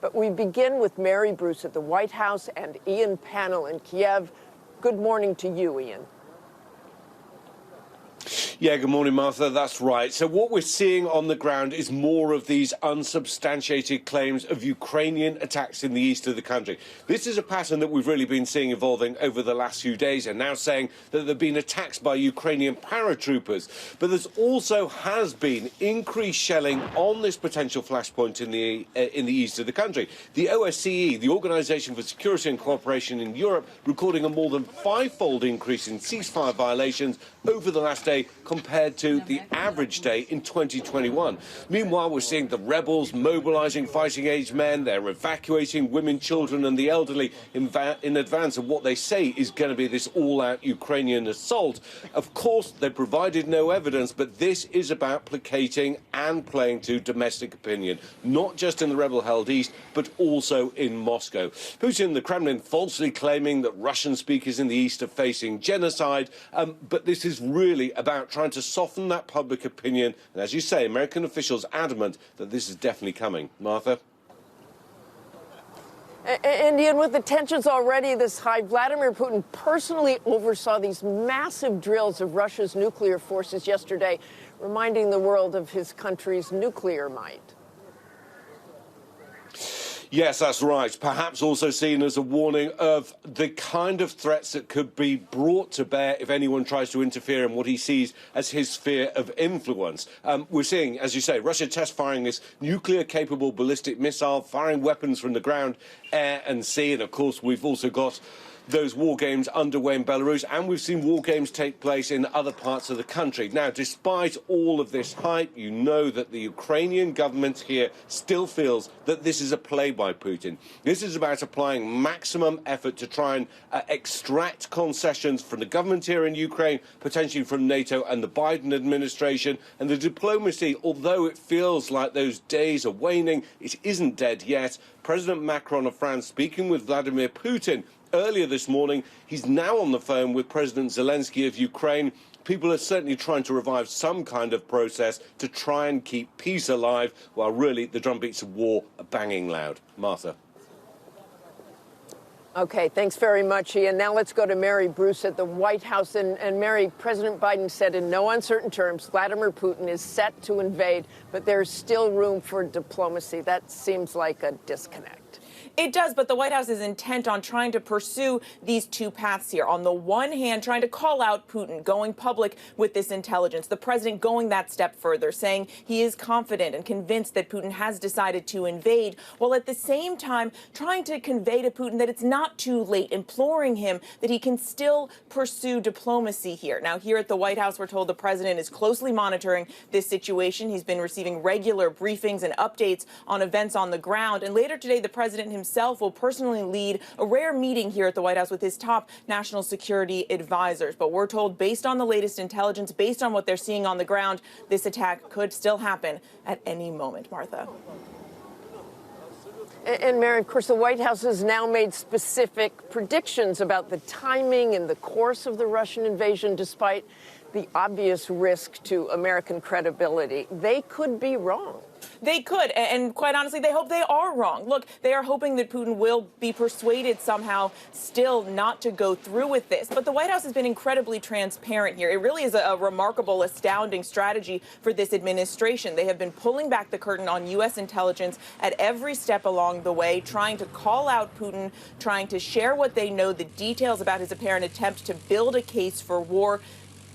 But we begin with Mary Bruce at the White House and Ian Pannell in Kiev. Good morning to you, Ian. Yeah, good morning, Martha. That's right. So what we're seeing on the ground is more of these unsubstantiated claims of Ukrainian attacks in the east of the country. This is a pattern that we've really been seeing evolving over the last few days, and now saying that there have been attacks by Ukrainian paratroopers. But there's also has been increased shelling on this potential flashpoint in the east of the country. The OSCE, the Organisation for Security and Cooperation in Europe, recording a more than five-fold increase in ceasefire violations over the last day compared to the average day in 2021. Meanwhile, we're seeing the rebels mobilizing fighting-age men. They're evacuating women, children and the elderly in advance of what they say is going to be this all-out Ukrainian assault. Of course, they provided no evidence, but this is about placating and playing to domestic opinion, not just in the rebel-held east, but also in Moscow. Putin, the Kremlin, falsely claiming that Russian speakers in the east are facing genocide, but this is really about trying to soften that public opinion. And as you say, American officials adamant that this is definitely coming. Martha? And Ian, with the tensions already this high, Vladimir Putin personally oversaw these massive drills of Russia's nuclear forces yesterday, reminding the world of his country's nuclear might. Yes, that's right. Perhaps also seen as a warning of the kind of threats that could be brought to bear if anyone tries to interfere in what he sees as his sphere of influence. We're seeing, as you say, Russia test firing this nuclear-capable ballistic missile, firing weapons from the ground, air and sea. And, of course, we've also got those war games underway in Belarus, and we've seen war games take place in other parts of the country. Now, despite all of this hype, you know that the Ukrainian government here still feels that this is a play by Putin. This is about applying maximum effort to try and extract concessions from the government here in Ukraine, potentially from NATO and the Biden administration. And the diplomacy, although it feels like those days are waning, it isn't dead yet. President Macron of France speaking with Vladimir Putin earlier this morning. He's now on the phone with President Zelensky of Ukraine. People are certainly trying to revive some kind of process to try and keep peace alive, while really the drumbeats of war are banging loud. Martha. Okay, thanks very much, Ian. Now let's go to Mary Bruce at the White House. And Mary, President Biden said in no uncertain terms Vladimir Putin is set to invade, but there's still room for diplomacy. That seems like a disconnect. It does, but the White House is intent on trying to pursue these two paths here. On the one hand, trying to call out Putin, going public with this intelligence. The president going that step further, saying he is confident and convinced that Putin has decided to invade, while at the same time trying to convey to Putin that it's not too late, imploring him that he can still pursue diplomacy here. Now, here at the White House, we're told the president is closely monitoring this situation. He's been receiving regular briefings and updates on events on the ground. And later today, the president himself will personally lead a rare meeting here at the White House with his top national security advisors. But we're told, based on the latest intelligence, based on what they're seeing on the ground, this attack could still happen at any moment. Martha. And Mary, of course, the White House has now made specific predictions about the timing and the course of the Russian invasion, despite the obvious risk to American credibility. They could be wrong. They could, and quite honestly, they hope they are wrong. Look, they are hoping that Putin will be persuaded somehow still not to go through with this. But the White House has been incredibly transparent here. It really is a remarkable, astounding strategy for this administration. They have been pulling back the curtain on U.S. intelligence at every step along the way, trying to call out Putin, trying to share what they know, the details about his apparent attempt to build a case for war,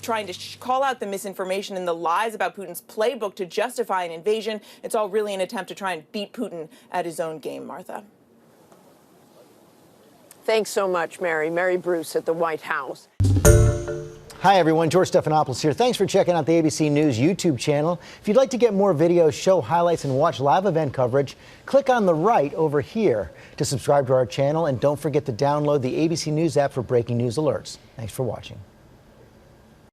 trying to call out the misinformation and the lies about Putin's playbook to justify an invasion. It's all really an attempt to try and beat Putin at his own game, Martha. Thanks so much, Mary. Mary Bruce at the White House. Hi, everyone. George Stephanopoulos here. Thanks for checking out the ABC News YouTube channel. If you'd like to get more videos, show highlights, and watch live event coverage, click on the right over here to subscribe to our channel. And don't forget to download the ABC News app for breaking news alerts. Thanks for watching.